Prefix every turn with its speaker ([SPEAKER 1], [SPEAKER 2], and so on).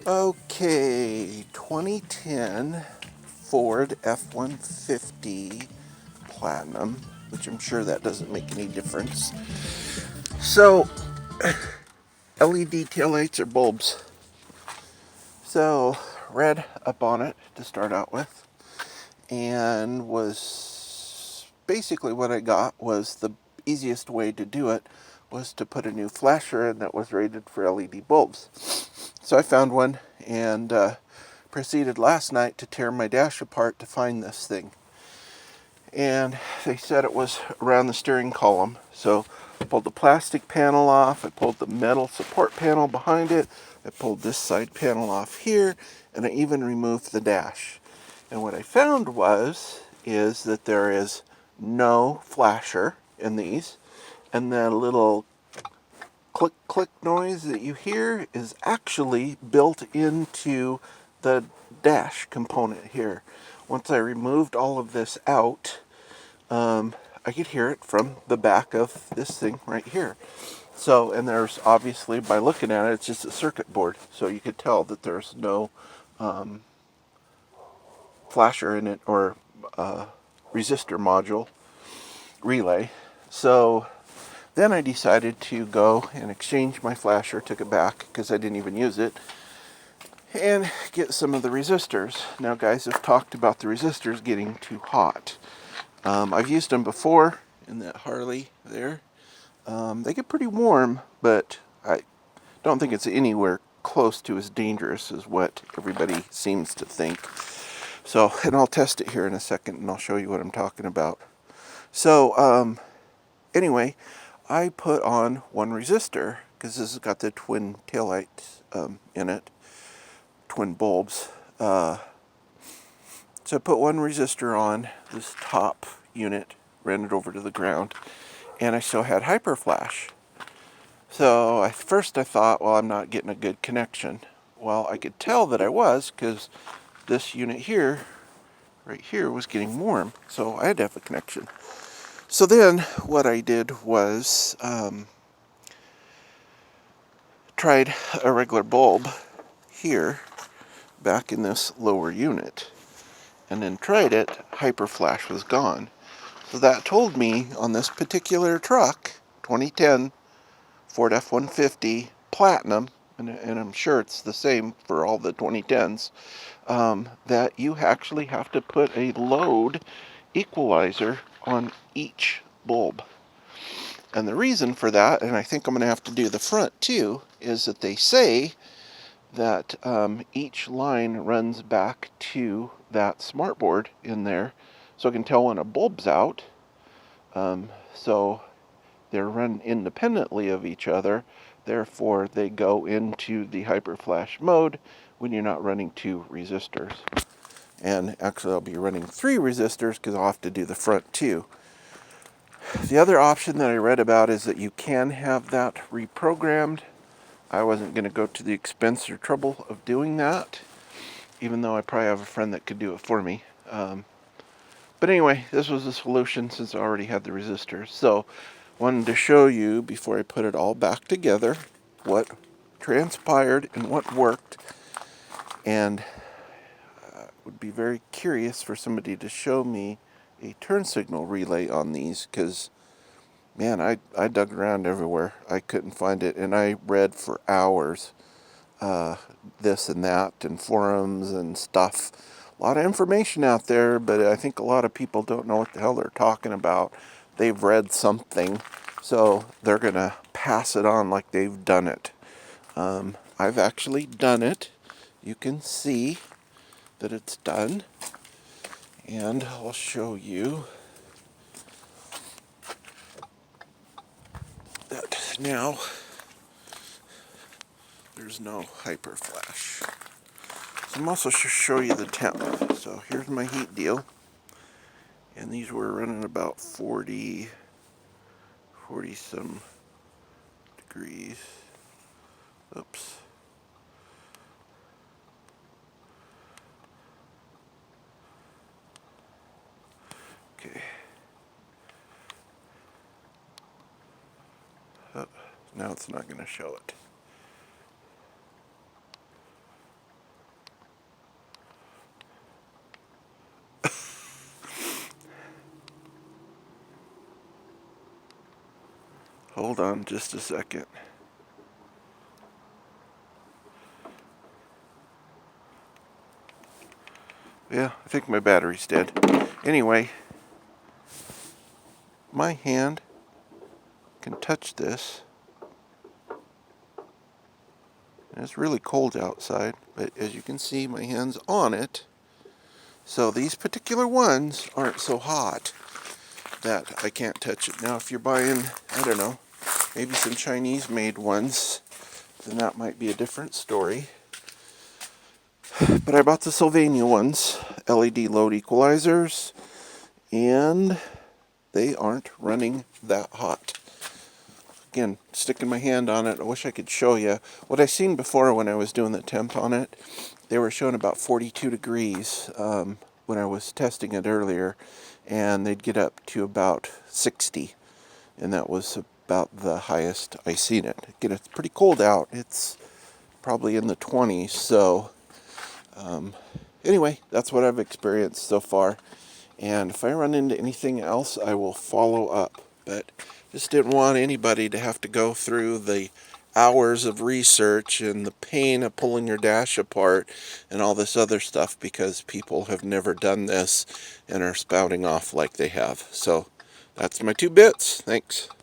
[SPEAKER 1] Okay, 2010 Ford F-150 Platinum, which I'm sure that doesn't make any difference. So, LED taillights are bulbs. So, read up on it to start out with, and was basically what I got was the easiest way to do it was to put a new flasher in that was rated for LED bulbs. So I found one and proceeded last night to tear my dash apart to find this thing. And they said it was around the steering column. So I pulled the plastic panel off, I pulled the metal support panel behind it, I pulled this side panel off here, and I even removed the dash. And what I found is that there is no flasher in these, and the little click click noise that you hear is actually built into the dash component here. Once I removed all of this out, I could hear it from the back of this thing right here. So, and there's obviously, by looking at it, it's just a circuit board. So you could tell that there's no flasher in it or resistor module relay. So then I decided to go and exchange my flasher, took it back because I didn't even use it, and get some of the resistors. Now guys have talked about the resistors getting too hot. I've used them before in that Harley there. They get pretty warm, but I don't think it's anywhere close to as dangerous as what everybody seems to think. So, and I'll test it here in a second and I'll show you what I'm talking about. So, anyway, I put on one resistor because this has got the twin taillights in it, twin bulbs. So I put one resistor on this top unit, ran it over to the ground, and I still had Hyper Flash. So at first I thought, well, I'm not getting a good connection. Well, I could tell that I was because this unit here, right here, was getting warm. So I had to have a connection. So then what I did was tried a regular bulb here back in this lower unit, and then tried it. Hyper Flash was gone. So that told me on this particular truck, 2010 Ford F-150 Platinum, and I'm sure it's the same for all the 2010s, that you actually have to put a load equalizer on each bulb. And the reason for that, and I think I'm going to have to do the front too, is that they say that each line runs back to that smart board in there, so I can tell when a bulb's out. So they're run independently of each other, therefore they go into the Hyper Flash mode when you're not running two resistors. And actually I'll be running three resistors because I'll have to do the front too. The other option that I read about is that you can have that reprogrammed. I wasn't going to go to the expense or trouble of doing that, even though I probably have a friend that could do it for me. But anyway, this was the solution since I already had the resistors. So, wanted to show you, before I put it all back together, what transpired and what worked. And would be very curious for somebody to show me a turn signal relay on these, because man, I dug around everywhere. I couldn't find it, and I read for hours this and that, and forums and stuff. A lot of information out there, but I think a lot of people don't know what the hell they're talking about. They've read something, so they're going to pass it on like they've done it. I've actually done it. You can see that it's done, and I'll show you that now there's no Hyper Flash. So I'm also show you the temp. So here's my heat deal, and these were running about 40 some degrees. Oops. Okay. Oh, now it's not going to show it. Hold on just a second. Yeah, I think my battery's dead. Anyway, my hand can touch this. And it's really cold outside, but as you can see, my hand's on it. So these particular ones aren't so hot that I can't touch it. Now, if you're buying, I don't know, maybe some Chinese-made ones, then that might be a different story. But I bought the Sylvania ones, LED load equalizers, and they aren't running that hot. Again, sticking my hand on it, I wish I could show you. What I seen before when I was doing the temp on it, they were showing about 42 degrees when I was testing it earlier, and they'd get up to about 60, and that was about the highest I seen it. Again, it's pretty cold out. It's probably in the 20s, so anyway, that's what I've experienced so far. And if I run into anything else, I will follow up. But just didn't want anybody to have to go through the hours of research and the pain of pulling your dash apart and all this other stuff because people have never done this and are spouting off like they have. So that's my 2 bits. Thanks.